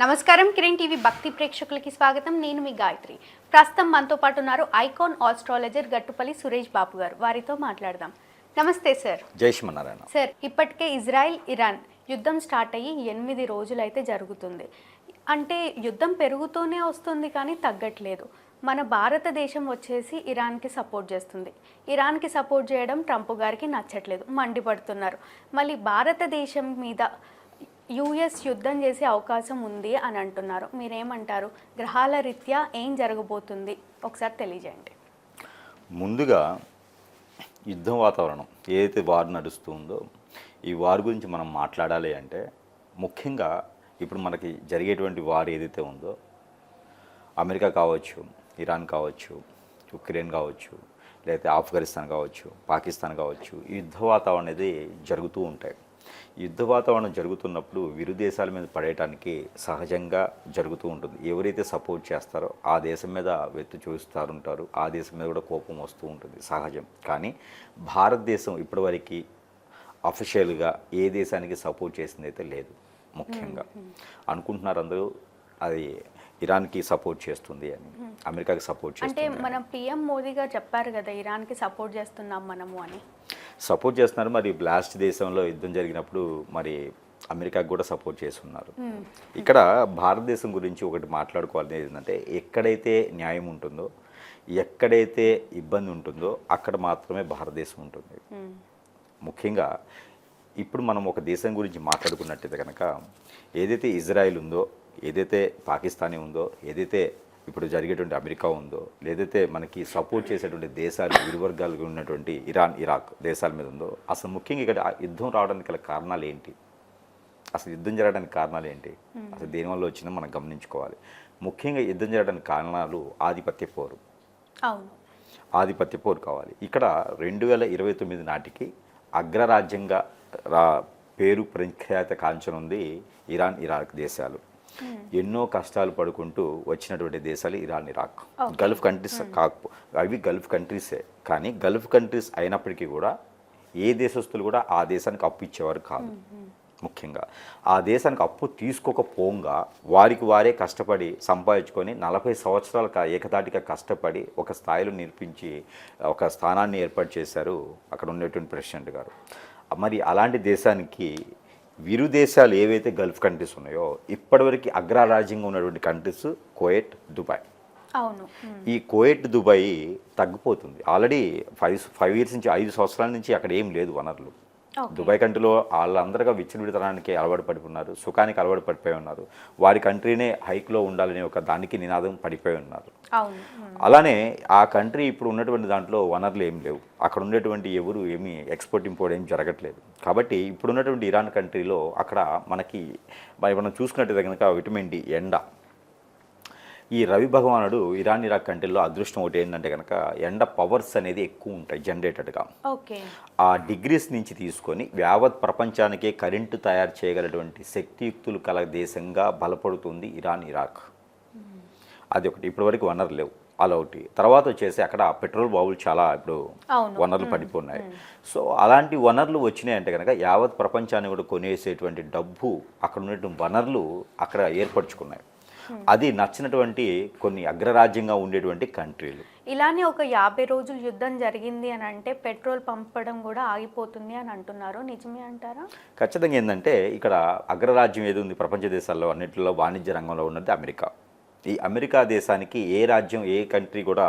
నమస్కారం కిరణ్ టీవీ భక్తి ప్రేక్షకులకి స్వాగతం. నేను మీ గాయత్రి. ప్రస్తుతం మనతో పాటు ఉన్నారు ఐకాన్ ఆస్ట్రాలజర్ గట్టుపల్లి సురేష్ బాబు గారు. వారితో మాట్లాడదాం. నమస్తే సార్. జై శ్రీమన్నారాయణ. సార్, ఇప్పటికే ఇజ్రాయెల్ ఇరాన్ యుద్ధం స్టార్ట్ అయ్యి 8 రోజులైతే జరుగుతుంది. అంటే యుద్ధం పెరుగుతూనే వస్తుంది కానీ తగ్గట్లేదు. మన భారతదేశం వచ్చేసి ఇరాన్కి సపోర్ట్ చేస్తుంది. ఇరాన్కి సపోర్ట్ చేయడం ట్రంప్ గారికి నచ్చట్లేదు, మండిపడుతున్నారు. మళ్ళీ భారతదేశం మీద యుఎస్ యుద్ధం చేసే అవకాశం ఉంది అని అంటున్నారు. మీరేమంటారు? గ్రహాల రీత్యా ఏం జరగబోతుంది ఒకసారి తెలియజేయండి. ముందుగా యుద్ధం వాతావరణం ఏదైతే వార్ నడుస్తుందో ఈ వార్ గురించి మనం మాట్లాడాలి అంటే ముఖ్యంగా ఇప్పుడు మనకి జరిగేటువంటి వార్ ఏదైతే ఉందో అమెరికా కావచ్చు, ఇరాన్ కావచ్చు, ఉక్రెయిన్ కావచ్చు, లేకపోతే ఆఫ్ఘనిస్తాన్ కావచ్చు, పాకిస్తాన్ కావచ్చు, ఈ యుద్ధ వాతావరణం అనేది జరుగుతూ ఉంటాయి. యుద్ధ వాతావరణం జరుగుతున్నప్పుడు ఇరు దేశాల మీద పడేయటానికి సహజంగా జరుగుతూ ఉంటుంది. ఎవరైతే సపోర్ట్ చేస్తారో ఆ దేశం మీద వెత్తు చూస్తారుంటారు, ఆ దేశం మీద కూడా కోపం వస్తూ ఉంటుంది, సహజం. కానీ భారతదేశం ఇప్పటివరకు అఫీషియల్గా ఏ దేశానికి సపోర్ట్ చేసింది అయితే లేదు. ముఖ్యంగా అనుకుంటున్నారు అందరూ అది ఇరాన్కి సపోర్ట్ చేస్తుంది అని, అమెరికాకి సపోర్ట్ చేస్తుంది. అంటే మన పిఎం మోదీ గారు చెప్పారు కదా ఇరాన్కి సపోర్ట్ చేస్తున్నాం మనము అని. సపోర్ట్ చేస్తున్నారు. మరి బ్లాస్ట్ దేశంలో యుద్ధం జరిగినప్పుడు మరి అమెరికాకి కూడా సపోర్ట్ చేస్తున్నారు. ఇక్కడ భారతదేశం గురించి ఒకటి మాట్లాడుకోవాలని ఏంటంటే ఎక్కడైతే న్యాయం ఉంటుందో, ఎక్కడైతే ఇబ్బంది ఉంటుందో అక్కడ మాత్రమే భారతదేశం ఉంటుంది. ముఖ్యంగా ఇప్పుడు మనం ఒక దేశం గురించి మాట్లాడుకున్నట్టయితే కనుక ఏదైతే ఇజ్రాయెల్ ఉందో, ఏదైతే పాకిస్తానీ ఉందో, ఏదైతే ఇప్పుడు జరిగేటువంటి అమెరికా ఉందో, లేదైతే మనకి సపోర్ట్ చేసేటువంటి దేశాలు ఇరు వర్గాలుగా ఉన్నటువంటి ఇరాన్, ఇరాక్ దేశాల మీద ఉందో, అసలు ముఖ్యంగా ఇక్కడ యుద్ధం రావడానికి గల కారణాలు ఏంటి? అసలు యుద్ధం జరగడానికి కారణాలు ఏంటి? అసలు దేనివల్ల వచ్చిందో మనం గమనించుకోవాలి. ముఖ్యంగా యుద్ధం జరగడానికి కారణాలు ఆధిపత్య పోరు. ఆధిపత్య పోరు కావాలి. ఇక్కడ 2029 నాటికి అగ్రరాజ్యంగా పేరు ప్రఖ్యాత కాంచనుంది ఇరాన్, ఇరాక్ దేశాలు. ఎన్నో కష్టాలు పడుకుంటూ వచ్చినటువంటి దేశాలు ఇరాన్, ఇరాక్. గల్ఫ్ కంట్రీస్ అవి గల్ఫ్ కంట్రీసే. కానీ గల్ఫ్ కంట్రీస్ అయినప్పటికీ కూడా ఏ దేశస్తులు కూడా ఆ దేశానికి అప్పు ఇచ్చేవారు కాదు. ముఖ్యంగా ఆ దేశానికి అప్పు తీసుకోకపోగా వారికి వారే కష్టపడి సంపాదించుకొని 40 సంవత్సరాల ఏకదాటిగా కష్టపడి ఒక స్థాయిలో నిర్మించి ఒక స్థానాన్ని ఏర్పాటు చేశారు అక్కడ ఉన్నటువంటి ప్రెసిడెంట్ గారు. మరి అలాంటి దేశానికి ఇరు దేశాలు ఏవైతే గల్ఫ్ కంట్రీస్ ఉన్నాయో ఇప్పటివరకు అగ్రరాజ్యంగా ఉన్నటువంటి కంట్రీస్ కువైట్, దుబాయ్. ఈ కువైట్, దుబాయ్ తగ్గిపోతుంది. ఆల్రెడీ 5 ఇయర్స్ నుంచి 5 సంవత్సరాల నుంచి అక్కడ ఏం లేదు వనరులు. దుబాయ్ కంట్రీలో వాళ్ళందరిగా విచ్చలవిడితనానికి అలవాటు పడిపోయినారు, సుఖానికి అలవాటు పడిపోయి ఉన్నారు. వారి కంట్రీనే హైక్లో ఉండాలనే ఒక దానికి నినాదం పడిపోయి ఉన్నారు. అలానే ఆ కంట్రీ ఇప్పుడు ఉన్నటువంటి దాంట్లో వనరులు ఏం లేవు. అక్కడ ఉండేటువంటి ఎవరు ఏమీ ఎక్స్పోర్ట్ ఇంపోర్ట్ ఏం జరగట్లేదు. కాబట్టి ఇప్పుడు ఉన్నటువంటి ఇరాన్ కంట్రీలో అక్కడ మనకి మనం చూసుకున్నట్టు కనుక విటమిన్ డి, ఎండ. ఈ రవి భగవానుడు ఇరాన్, ఇరాక్ కంట్రీలో అదృష్టం ఒకటి ఏంటంటే కనుక ఎండ పవర్స్ అనేది ఎక్కువ ఉంటాయి జనరేటెడ్గా. ఆ డిగ్రీస్ నుంచి తీసుకొని యావత్ ప్రపంచానికే కరెంటు తయారు చేయగలటువంటి శక్తియుక్తులు కల దేశంగా బలపడుతుంది ఇరాన్, ఇరాక్. అది ఒకటి. ఇప్పటివరకు వనరులు లేవు, అలా ఒకటి. తర్వాత వచ్చేసి అక్కడ పెట్రోల్ బావులు చాలా ఇప్పుడు వనరులు పడిపోఉన్నాయి. సో అలాంటి వనరులు వచ్చినాయి అంటే కనుక యావత్ ప్రపంచాన్ని కూడా కొనేసేటువంటి డబ్బు అక్కడ ఉన్నటువంటి వనరులు అక్కడ ఏర్పరచుకున్నాయి. అది నచ్చినటువంటి కొన్ని అగ్రరాజ్యంగా ఉండేటువంటి కంట్రీలు. ఇలానే ఒక 50 రోజులు యుద్ధం జరిగింది అని అంటే పెట్రోల్ పంపడం కూడా ఆగిపోతుంది అని అంటున్నారు. నిజమే అంటారా? ఖచ్చితంగా. ఏంటంటే ఇక్కడ అగ్రరాజ్యం ఏది ఉంది ప్రపంచ దేశాల్లో అన్నింటిలో వాణిజ్య రంగంలో ఉన్నది అమెరికా. ఈ అమెరికా దేశానికి ఏ రాజ్యం, ఏ కంట్రీ కూడా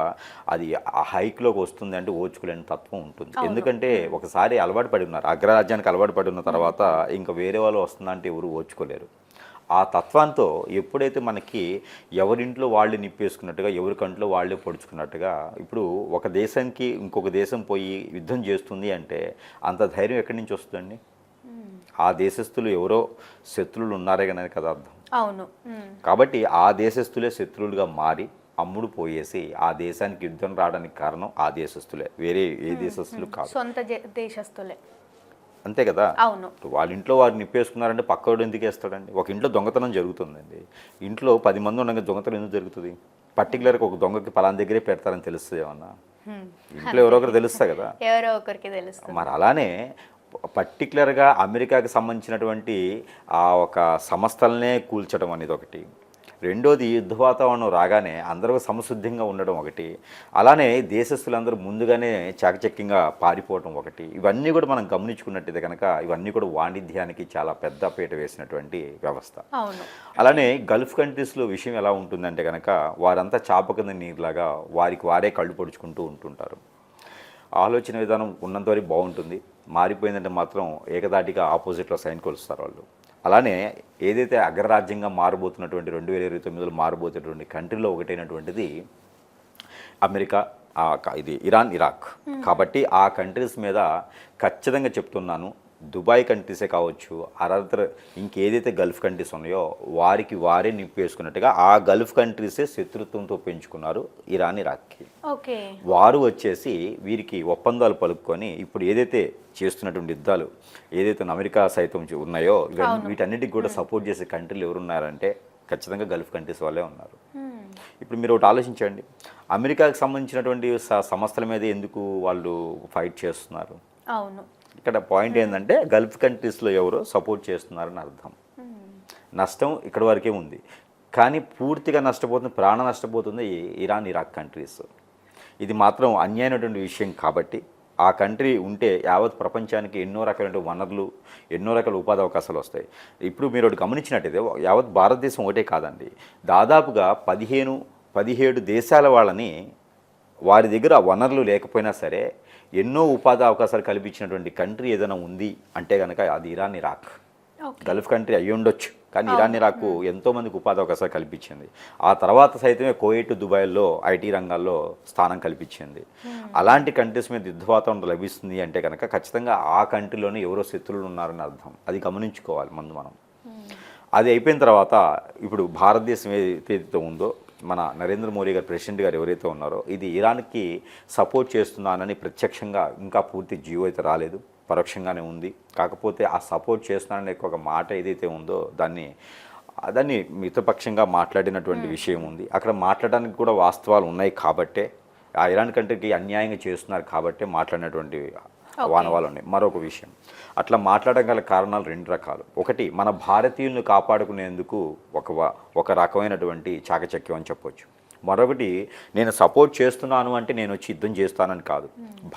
అది హైక్లోకి వస్తుంది అంటే ఓచుకోలేని తత్వం ఉంటుంది. ఎందుకంటే ఒకసారి అలవాటు పడి ఉన్నారు, అగ్రరాజ్యానికి అలవాటు పడి ఉన్న తర్వాత ఇంకా వేరే వాళ్ళు వస్తుందంటే ఎవరు ఓచుకోలేరు. ఆ తత్వంతో ఎప్పుడైతే మనకి ఎవరింట్లో వాళ్ళు నిప్పేసుకున్నట్టుగా, ఎవరి కంట్లో వాళ్ళే పొడుచుకున్నట్టుగా, ఇప్పుడు ఒక దేశానికి ఇంకొక దేశం పోయి యుద్ధం చేస్తుంది అంటే అంత ధైర్యం ఎక్కడి నుంచి వస్తుందండి? ఆ దేశస్తులు ఎవరో శత్రువులు ఉన్నారే కానీ కదా అర్థం. కాబట్టి ఆ దేశస్తులే శత్రువులుగా మారి అమ్ముడు పోయేసి ఆ దేశానికి యుద్ధం రావడానికి కారణం ఆ దేశస్తులే, వేరే ఏ దేశస్తులు కాదు, సొంత దేశస్తులే. అంతే కదా. వాళ్ళ ఇంట్లో వారు నిప్పేసుకున్నారంటే పక్కవాడు ఎందుకు వేస్తాడండి? ఒక ఇంట్లో దొంగతనం జరుగుతుందండి, ఇంట్లో 10 మంది ఉండగా దొంగతనం ఎందుకు జరుగుతుంది? పర్టికులర్గా ఒక దొంగకి పలానా దగ్గరే పెడతారని తెలుస్తుంది ఏమన్నా? ఇంట్లో ఎవరో ఒకరు తెలుస్తా కదా, ఎవరో ఒకరికి తెలుస్తుంది. మరి అలానే పర్టికులర్గా అమెరికాకి సంబంధించినటువంటి ఆ ఒక సంస్థలనే కూల్చడం అనేది ఒకటి, రెండోది యుద్ధ వాతావరణం రాగానే అందరూ సంసిద్ధంగా ఉండడం ఒకటి, అలానే దేశస్తులందరూ ముందుగానే చాకచక్యంగా పారిపోవడం ఒకటి, ఇవన్నీ కూడా మనం గమనించుకున్నట్టయితే కనుక ఇవన్నీ కూడా వాణిజ్యానికి చాలా పెద్ద పీట వేసినటువంటి వ్యవస్థ. అలానే గల్ఫ్ కంట్రీస్లో విషయం ఎలా ఉంటుందంటే కనుక వారంతా చాప కింద నీరులాగా వారికి వారే కళ్ళు పొడుచుకుంటూ ఉంటుంటారు. ఆలోచన విధానం ఉన్నంతవరకు బాగుంటుంది, మారిపోయిందంటే మాత్రం ఏకదాటిగా ఆపోజిట్లో సైన్ కొలుస్తారు వాళ్ళు. అలానే ఏదైతే అగ్రరాజ్యంగా మారబోతున్నటువంటి 2029లో మారబోతున్నటువంటి కంట్రీలో ఒకటైనటువంటిది అమెరికా, ఇది ఇరాన్, ఇరాక్. కాబట్టి ఆ కంట్రీస్ మీద ఖచ్చితంగా చెప్తున్నాను, దుబాయ్ కంట్రీసే కావచ్చు, అరదర్ ఇంకేదైతే గల్ఫ్ కంట్రీస్ ఉన్నాయో వారికి వారే నింపేసుకున్నట్టుగా ఆ గల్ఫ్ కంట్రీసే శత్రుత్వంతో పెంచుకున్నారు ఇరాన్, ఇరాక్కి. వారు వచ్చేసి వీరికి ఒప్పందాలు పలుకొని ఇప్పుడు ఏదైతే చేస్తున్నటువంటి యుద్ధాలు ఏదైతే అమెరికా సైతం ఉన్నాయో వీటన్నిటికి కూడా సపోర్ట్ చేసే కంట్రీలు ఎవరున్నారంటే ఖచ్చితంగా గల్ఫ్ కంట్రీస్ వాళ్ళే ఉన్నారు. ఇప్పుడు మీరు ఒకటి ఆలోచించండి, అమెరికాకి సంబంధించినటువంటి సంస్థల మీద ఎందుకు వాళ్ళు ఫైట్ చేస్తున్నారు? అవును, ఇక్కడ పాయింట్ ఏంటంటే గల్ఫ్ కంట్రీస్లో ఎవరో సపోర్ట్ చేస్తున్నారని అర్థం. నష్టం ఇక్కడ వరకే ఉంది, కానీ పూర్తిగా నష్టపోతుంది, ప్రాణ నష్టపోతుంది ఇరాన్, ఇరాక్ కంట్రీస్. ఇది మాత్రం అన్యాయమైనటువంటి విషయం. కాబట్టి ఆ కంట్రీ ఉంటే యావత్ ప్రపంచానికి ఎన్నో రకాల వనరులు, ఎన్నో రకాల ఉపాధి అవకాశాలు వస్తాయి. ఇప్పుడు మీరు ఒకటి గమనించినట్టయితే యావత్ భారతదేశం ఒకటే కాదండి, దాదాపుగా 17 దేశాల వాళ్ళని వారి దగ్గర వనరులు లేకపోయినా సరే ఎన్నో ఉపాధి అవకాశాలు కల్పించినటువంటి కంట్రీ ఏదైనా ఉంది అంటే కనుక అది ఇరాన్, ఇరాక్. గల్ఫ్ కంట్రీ అయ్యి ఉండొచ్చు, కానీ ఇరాన్, ఇరాక్ ఎంతోమందికి ఉపాధి అవకాశాలు కల్పించింది. ఆ తర్వాత సైతమే కువైట్, దుబాయ్లో ఐటీ రంగాల్లో స్థానం కల్పించింది. అలాంటి కంట్రీస్ మీద యుద్ధ వాతావరణం లభిస్తుంది అంటే కనుక ఖచ్చితంగా ఆ కంట్రీలోనే ఎవరో శత్రువులు ఉన్నారని అర్థం. అది గమనించుకోవాలి ముందు మనం. అది అయిపోయిన తర్వాత ఇప్పుడు భారతదేశం ఏదైతే ఉందో, మన నరేంద్ర మోడీ గారు ప్రెసిడెంట్ గారు ఎవరైతే ఉన్నారో ఇది ఇరాన్కి సపోర్ట్ చేస్తున్నానని ప్రత్యక్షంగా ఇంకా పూర్తి జీవో అయితే రాలేదు, పరోక్షంగానే ఉంది. కాకపోతే ఆ సపోర్ట్ చేస్తున్నాననే ఒక మాట ఏదైతే ఉందో దాన్ని మిత్రపక్షంగా మాట్లాడినటువంటి విషయం ఉంది. అక్కడ మాట్లాడడానికి కూడా వాస్తవాలు ఉన్నాయి కాబట్టే, ఆ ఇరాన్ కంట్రీకి అన్యాయంగా చేస్తున్నారు కాబట్టే మాట్లాడినటువంటి వానవాళ్ళు ఉన్నాయి. మరొక విషయం, అట్లా మాట్లాడడం గల కారణాలు 2 రకాలు. ఒకటి, మన భారతీయులను కాపాడుకునేందుకు ఒక రకమైనటువంటి చాకచక్యం అని చెప్పొచ్చు. మరొకటి, నేను సపోర్ట్ చేస్తున్నాను అంటే నేను వచ్చి యుద్ధం చేస్తానని కాదు.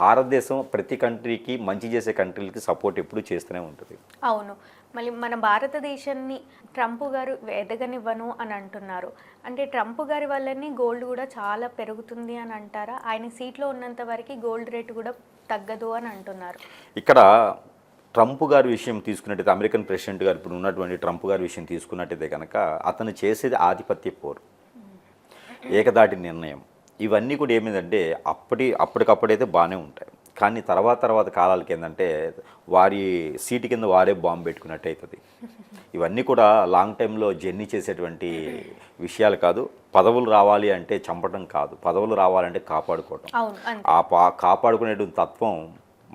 భారతదేశం ప్రతి కంట్రీకి, మంచి చేసే కంట్రీలకి సపోర్ట్ ఎప్పుడూ చేస్తూనే ఉంటుంది. అవును, మళ్ళీ మన భారతదేశాన్ని ట్రంప్ గారు ఎదగనివ్వను అని అంటున్నారు. అంటే ట్రంప్ గారి వల్లనే గోల్డ్ కూడా చాలా పెరుగుతుంది అని అంటారా? ఆయన సీట్లో ఉన్నంత వరకు గోల్డ్ రేటు కూడా తగ్గదు అని అంటున్నారు. ఇక్కడ ట్రంప్ గారి విషయం తీసుకున్నట్టయితే, అమెరికన్ ప్రెసిడెంట్ గారు ఇప్పుడు ఉన్నటువంటి ట్రంప్ గారి విషయం తీసుకున్నట్టయితే కనుక అతను చేసేది ఆధిపత్య పోరు, ఏకదాటి నిర్ణయం. ఇవన్నీ కూడా ఏమిటంటే అప్పటికప్పుడైతే బాగానే ఉంటాయి, కానీ తర్వాత కాలాలకి ఏంటంటే వారి సీటు కింద వారే బాంబు పెట్టుకున్నట్టు అవుతుంది. ఇవన్నీ కూడా లాంగ్ టైంలో జర్నీ చేసేటువంటి విషయాలు కాదు. పదవులు రావాలి అంటే చంపడం కాదు, పదవులు రావాలంటే కాపాడుకోవడం. కాపాడుకునేటువంటి తత్వం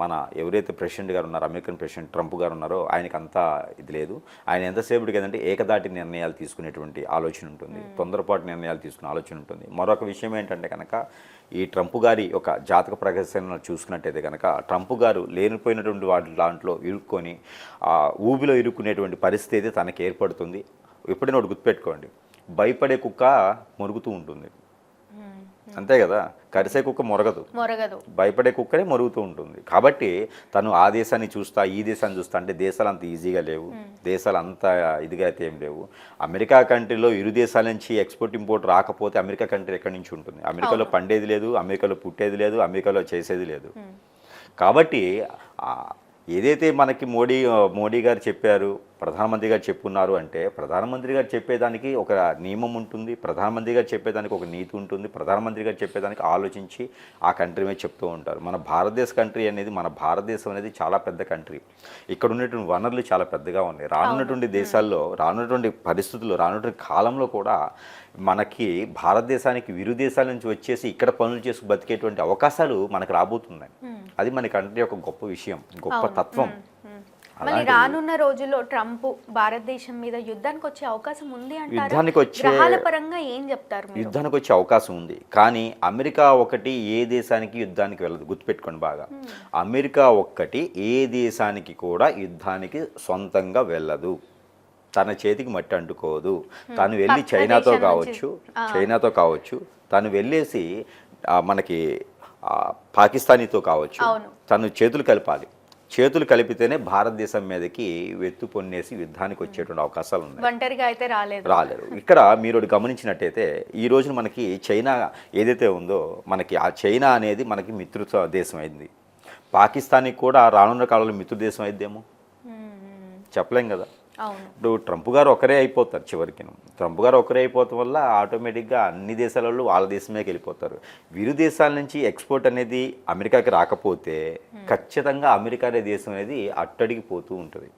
మన ఎవరైతే ప్రెసిడెంట్ గారు ఉన్నారో, అమెరికన్ ప్రెసిడెంట్ ట్రంప్ గారు ఉన్నారో ఆయనకి అంతా ఇది లేదు. ఆయన ఎంతసేపటికి ఏంటంటే ఏకదాటి నిర్ణయాలు తీసుకునేటువంటి ఆలోచన ఉంటుంది, తొందరపాటు నిర్ణయాలు తీసుకునే ఆలోచన ఉంటుంది. మరొక విషయం ఏంటంటే కనుక ఈ ట్రంప్ గారి ఒక జాతక ప్రదర్శన చూసుకున్నట్టయితే కనుక ట్రంప్ గారు లేనిపోయినటువంటి వాటి దాంట్లో ఇరుక్కొని ఊబిలో ఇరుక్కునేటువంటి పరిస్థితి అయితే తనకి ఏర్పడుతుంది. ఎప్పుడైనా ఒకటి గుర్తుపెట్టుకోండి, భయపడే కుక్క మొరుగుతూ ఉంటుంది, అంతే కదా. కరిసే కుక్క మొరగదు, భయపడే కుక్కనే మొరుగుతూ ఉంటుంది. కాబట్టి తను ఆ దేశాన్ని చూస్తా, ఈ దేశాన్ని చూస్తా అంటే దేశాలు అంత ఈజీగా లేవు, దేశాలు అంత ఇదిగా అయితే ఏం లేవు. అమెరికా కంట్రీలో ఇరు దేశాల నుంచి ఎక్స్పోర్ట్ ఇంపోర్ట్ రాకపోతే అమెరికా కంట్రీ ఎక్కడి నుంచి ఉంటుంది? అమెరికాలో పండేది లేదు, అమెరికాలో పుట్టేది లేదు, అమెరికాలో చేసేది లేదు. కాబట్టి ఏదైతే మనకి మోడీ గారు చెప్పారు, ప్రధానమంత్రి గారు చెప్పున్నారు అంటే ప్రధానమంత్రి గారు చెప్పేదానికి ఒక నియమం ఉంటుంది, ప్రధానమంత్రి గారు చెప్పేదానికి ఒక నీతి ఉంటుంది, ప్రధానమంత్రి గారు చెప్పేదానికి ఆలోచించి ఆ కంట్రీ మీద చెప్తూ ఉంటారు. మన భారతదేశం అనేది చాలా పెద్ద కంట్రీ. ఇక్కడ ఉన్నటువంటి వనరులు చాలా పెద్దగా ఉన్నాయి. రానున్నటువంటి దేశాల్లో, రానున్నటువంటి పరిస్థితుల్లో, రానున్నటువంటి కాలంలో కూడా మనకి భారతదేశానికి విరు దేశాల నుంచి వచ్చేసి ఇక్కడ పనులు చేసి బతికేటువంటి అవకాశాలు మనకు రాబోతున్నాయి. అది మన కంట్రీ యొక్క గొప్ప విషయం, గొప్ప తత్వం. మళ్ళీ రానున్న రోజుల్లో ట్రంప్ భారతదేశం మీద యుద్ధానికి వచ్చే అవకాశం ఉంది యుద్ధానికి అంటారా? గ్రహాల పరంగా ఏం చెప్తారు మీరు? యుద్ధానికి వచ్చే అవకాశం ఉంది, కానీ అమెరికా ఒకటి ఏ దేశానికి యుద్ధానికి వెళ్ళదు. గుర్తుపెట్టుకోండి బాగా, అమెరికా ఒక్కటి ఏ దేశానికి కూడా యుద్ధానికి సొంతంగా వెళ్ళదు. తన చేతికి మట్టి అంటుకోదు. తను వెళ్ళి చైనాతో కావచ్చు, తను వెళ్ళేసి మనకి పాకిస్తానీతో కావచ్చు, తను చేతులు కలపాలి. చేతులు కలిపితేనే భారతదేశం మీదకి వెత్తు పొన్నేసి యుద్ధానికి వచ్చేటువంటి అవకాశాలు ఉన్నాయి. ఒంటరిగా అయితే రాలేరు. ఇక్కడ మీరు గమనించినట్టయితే ఈ రోజున మనకి చైనా ఏదైతే ఉందో, మనకి ఆ చైనా అనేది మనకి మిత్రుత్వ దేశం అయింది. పాకిస్తాన్కి కూడా రానున్న కాలంలో మిత్రు దేశం అయిద్దేమో, చెప్పలేం కదా. ఇప్పుడు ట్రంప్ గారు ఒకరే అయిపోతారు చివరికి. ట్రంప్ గారు ఒకరే అయిపోవటం వల్ల ఆటోమేటిక్గా అన్ని దేశాలలో వాళ్ళ దేశమే వెళ్ళిపోతారు. విరు దేశాల నుంచి ఎక్స్పోర్ట్ అనేది అమెరికాకి రాకపోతే ఖచ్చితంగా అమెరికా అనే దేశం అనేది అట్టడికి పోతూ ఉంటుంది.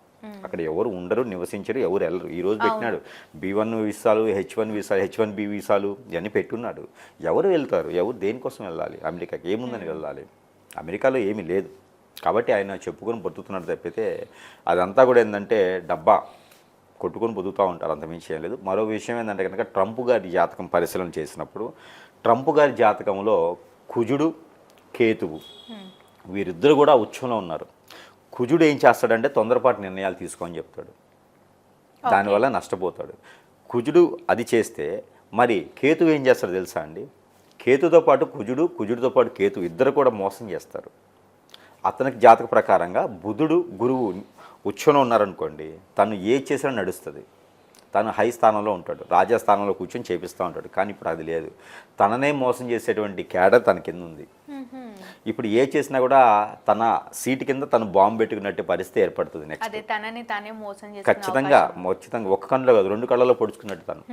అక్కడ ఎవరు ఉండరు, నివసించరు, ఎవరు వెళ్ళరు. ఈరోజు పెట్టినాడు B1 వీసాలు, H1 వీసాలు, H1B వీసాలు ఇవన్నీ పెట్టున్నాడు. ఎవరు వెళ్తారు? ఎవరు దేనికోసం వెళ్ళాలి? అమెరికాకి ఏముందని వెళ్ళాలి? అమెరికాలో ఏమీ లేదు. కాబట్టి ఆయన చెప్పుకొని బతుకుతున్నాడు తప్పితే అదంతా కూడా ఏంటంటే డబ్బా కొట్టుకొని బతుకుతూ ఉంటారు, అంతమించి ఏం లేదు. మరో విషయం ఏంటంటే కనుక ట్రంప్ గారి జాతకం పరిశీలన చేసినప్పుడు ట్రంప్ గారి జాతకంలో కుజుడు, కేతువు వీరిద్దరు కూడా ఉచ్చంలో ఉన్నారు. కుజుడు ఏం చేస్తాడంటే తొందరపాటు నిర్ణయాలు తీసుకొని చెప్తాడు, దానివల్ల నష్టపోతాడు. కుజుడు అది చేస్తే మరి కేతువు ఏం చేస్తాడు తెలుసా అండి? కేతుతో పాటు కుజుడితో పాటు కేతు ఇద్దరు కూడా మోసం చేస్తారు. అతనికి జాతక ప్రకారంగా బుధుడు, గురువు ఉచ్చంలో ఉన్నారనుకోండి, తను ఏ చేసినా నడుస్తుంది. తను హై స్థానంలో ఉంటాడు, రాజస్థానంలో కూర్చొని చేపిస్తూ ఉంటాడు. కానీ ఇప్పుడు అది లేదు. తననే మోసం చేసేటువంటి క్యాడర్ తన కింద ఉంది. ఇప్పుడు ఏ చేసినా కూడా తన సీటు కింద తను బాంబు పెట్టుకున్నట్టు పరిస్థితి ఏర్పడుతుంది. నెక్స్ట్ ఖచ్చితంగా ఒక కళ్ళలో కాదు, 2 కళ్ళలో పొడుచుకున్నట్టు తను.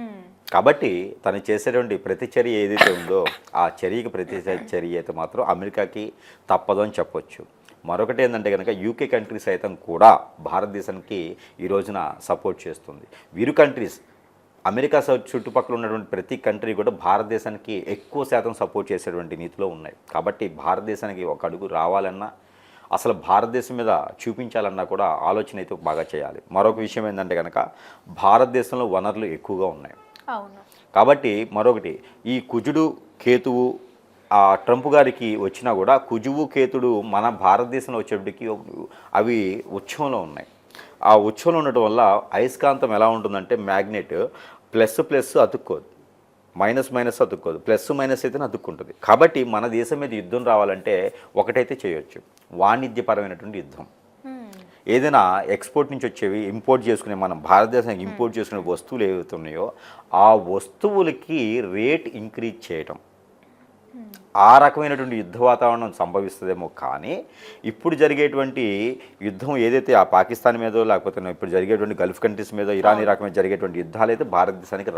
కాబట్టి తను చేసేటువంటి ప్రతి చర్య ఏదైతే ఉందో ఆ చర్యకి ప్రతి చర్య అయితే మాత్రం అమెరికాకి తప్పదు అని చెప్పొచ్చు. మరొకటి ఏంటంటే కనుక యూకే కంట్రీ సైతం కూడా భారతదేశానికి ఈ రోజున సపోర్ట్ చేస్తుంది. వీరు కంట్రీస్ అమెరికా చుట్టుపక్కల ఉన్నటువంటి ప్రతి కంట్రీ కూడా భారతదేశానికి ఎక్కువ శాతం సపోర్ట్ చేసేటువంటి నీతిలో ఉన్నాయి. కాబట్టి భారతదేశానికి ఒక అడుగు రావాలన్నా, అసలు భారతదేశం మీద చూపించాలన్నా కూడా ఆలోచన అయితే బాగా చేయాలి. మరొక విషయం ఏంటంటే కనుక భారతదేశంలో వనరులు ఎక్కువగా ఉన్నాయి. కాబట్టి మరొకటి ఈ కుజుడు, కేతువు ట్రంప్ గారికి వచ్చినా కూడా కుజువు, కేతుడు మన భారతదేశంలో వచ్చేటికి అవి ఉచ్చంలో ఉన్నాయి. ఆ ఉచ్చంలో ఉండటం వల్ల అయస్కాంతం ఎలా ఉంటుందంటే మ్యాగ్నెట్ ప్లస్ అతుక్కోదు, మైనస్ అతుక్కోదు, ప్లస్ అయితేనే అతుక్కుంటుంది. కాబట్టి మన దేశం మీద యుద్ధం రావాలంటే ఒకటైతే చేయొచ్చు, వాణిజ్యపరమైనటువంటి యుద్ధం. ఏదైనా ఎక్స్పోర్ట్ నుంచి వచ్చేవి ఇంపోర్ట్ చేసుకునే, మనం భారతదేశానికి ఇంపోర్ట్ చేసుకునే వస్తువులు ఏవైతే ఉన్నాయో ఆ వస్తువులకి రేట్ ఇంక్రీజ్ చేయటం, ఆ రకమైనటువంటి యుద్ధ వాతావరణం సంభవిస్తుందేమో. కానీ ఇప్పుడు జరిగేటువంటి యుద్ధం ఏదైతే ఆ పాకిస్తాన్ మీదో లేకపోతే ఇప్పుడు జరిగేటువంటి గల్ఫ్ కంట్రీస్ మీద, ఇరాన్ ఇరాక్ మీద జరిగేటువంటి యుద్ధాలు అయితే భారతదేశానికి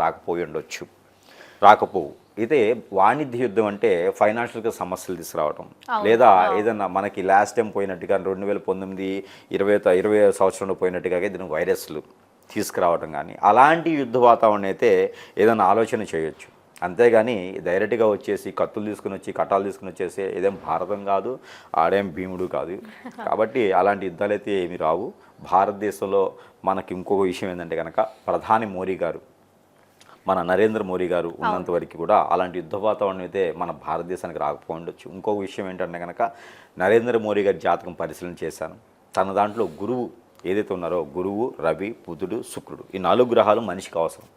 రాకపోవు. అయితే వాణిజ్య యుద్ధం అంటే ఫైనాన్షియల్గా సమస్యలు తీసుకురావటం, లేదా ఏదన్నా మనకి లాస్ట్ టైం పోయినట్టుగా 2019, 2020 సంవత్సరంలో పోయినట్టుగా ఏదైనా వైరస్లు తీసుకురావటం కానీ అలాంటి యుద్ధ వాతావరణం అయితే ఏదైనా ఆలోచన చేయొచ్చు. అంతేగాని డైరెక్ట్గా వచ్చేసి కత్తులు తీసుకుని వచ్చి కటాలు తీసుకుని వచ్చేసి ఇదేం భారతం కాదు, ఆడేం భీముడు కాదు. కాబట్టి అలాంటి యుద్ధాలు అయితే ఏమి రావు. భారతదేశంలో మనకి ఇంకొక విషయం ఏంటంటే కనుక ప్రధాని మోడీ గారు, మన నరేంద్ర మోడీ గారు ఉన్నంత వరకు కూడా అలాంటి యుద్ధ వాతావరణం అయితే మన భారతదేశానికి రాకపోవచ్చు. ఇంకొక విషయం ఏంటంటే కనుక నరేంద్ర మోడీ గారి జాతకం పరిశీలన చేశాను. తన దాంట్లో గురువు ఏదైతే ఉన్నారో గురువు, రవి, బుధుడు, శుక్రుడు, ఈ 4 గ్రహాలు మనిషికి అవసరం.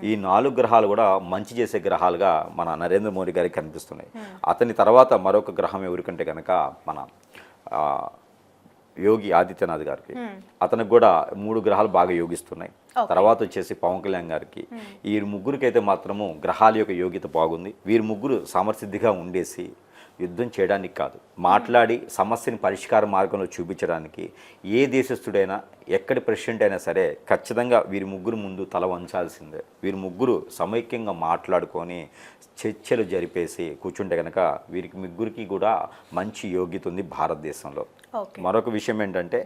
ఈ 4 గ్రహాలు కూడా మంచి చేసే గ్రహాలుగా మన నరేంద్ర మోడీ గారికి కనిపిస్తున్నాయి. అతని తర్వాత మరొక గ్రహం ఎవరికంటే కనుక మన యోగి ఆదిత్యనాథ్ గారికి, అతనికి కూడా 3 గ్రహాలు బాగా యోగిస్తున్నాయి. తర్వాత వచ్చేసి పవన్ కళ్యాణ్ గారికి. ఈ ముగ్గురికి అయితే మాత్రము గ్రహాల యొక్క యోగ్యత బాగుంది. వీరు ముగ్గురు సమర్థసిద్ధిగా ఉండేసి యుద్ధం చేయడానికి కాదు, మాట్లాడి సమస్యని పరిష్కార మార్గంలో చూపించడానికి ఏ దేశస్థుడైనా ఎక్కడి ప్రెసిడెంట్ అయినా సరే ఖచ్చితంగా వీరి ముగ్గురు ముందు తల వంచాల్సిందే. వీరి ముగ్గురు సమైక్యంగా మాట్లాడుకొని చర్చలు జరిపేసి కూర్చుంటే కనుక వీరికి ముగ్గురికి కూడా మంచి యోగ్యత ఉంది భారతదేశంలో. ఓకే. మరొక విషయం ఏంటంటే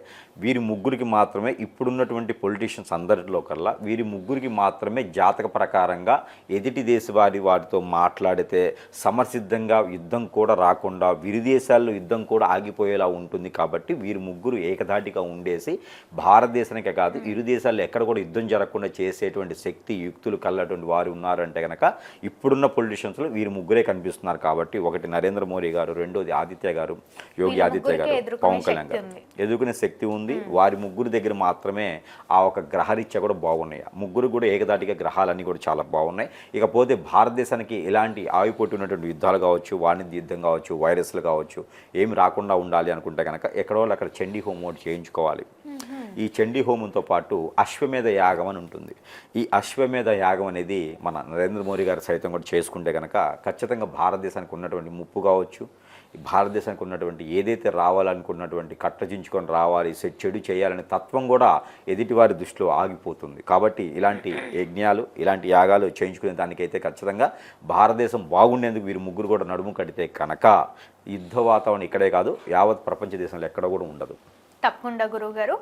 వీరి ముగ్గురికి మాత్రమే ఇప్పుడున్నటువంటి పొలిటీషియన్స్ అందరిలో కల్లా వీరి ముగ్గురికి మాత్రమే జాతక ప్రకారంగా ఎదుటి దేశ వారితో మాట్లాడితే సమరసిద్ధంగా యుద్ధం కూడా రాకుండా విరి దేశాల్లో యుద్ధం కూడా ఆగిపోయేలా ఉంటుంది. కాబట్టి వీరి ముగ్గురు ఏకధాటిగా ఉండేసి భారతదేశానికే కాదు ఇరు దేశాల్లో ఎక్కడ కూడా యుద్ధం జరగకుండా చేసేటువంటి శక్తి యుక్తులు కల్లటువంటి వారు ఉన్నారంటే కనుక ఇప్పుడున్న పొలిటీషియన్స్లో వీరి ముగ్గురే కనిపిస్తున్నారు. కాబట్టి ఒకటి నరేంద్ర మోడీ గారు, రెండోది ఆదిత్య గారు, యోగి ఆదిత్య గారు, పవన్ కళ్యాణ్ గారు ఎదుర్కొనే శక్తి ఉంది. వారి ముగ్గురు దగ్గర మాత్రమే ఆ ఒక గ్రహరీత్యా కూడా బాగున్నాయి. ముగ్గురు కూడా ఏకదాటిగా గ్రహాలన్నీ కూడా చాలా బాగున్నాయి. ఇకపోతే భారతదేశానికి ఎలాంటి ఆయుపోటీ ఉన్నటువంటి యుద్ధాలు కావచ్చు, వాణిజ్య యుద్ధం కావచ్చు, వైరస్లు కావచ్చు ఏమి రాకుండా ఉండాలి అనుకుంటే కనుక ఎక్కడో అక్కడ చండీ హోమం ఒకటి చేయించుకోవాలి. ఈ చండీ హోమంతో పాటు అశ్వమేధ యాగం అని ఉంటుంది. ఈ అశ్వమేధ యాగం అనేది మన నరేంద్ర మోడీ గారు సైతం కూడా చేసుకుంటే కనుక ఖచ్చితంగా భారతదేశానికి ఉన్నటువంటి ముప్పు కావచ్చు, భారతదేశానికి ఉన్నటువంటి ఏదైతే రావాలనుకున్నటువంటి కట్టజించుకొని రావాలి, చెడు చేయాలనే తత్వం కూడా ఎదుటివారి దృష్టిలో ఆగిపోతుంది. కాబట్టి ఇలాంటి యజ్ఞాలు, ఇలాంటి యాగాలు చేయించుకునే దానికైతే ఖచ్చితంగా భారతదేశం బాగుండేందుకు వీరు ముగ్గురు కూడా నడుము కడితే కనుక యుద్ధ వాతావరణం ఇక్కడే కాదు యావత్ ప్రపంచ దేశంలో ఎక్కడ కూడా ఉండదు. తప్పకుండా గురువు గారు.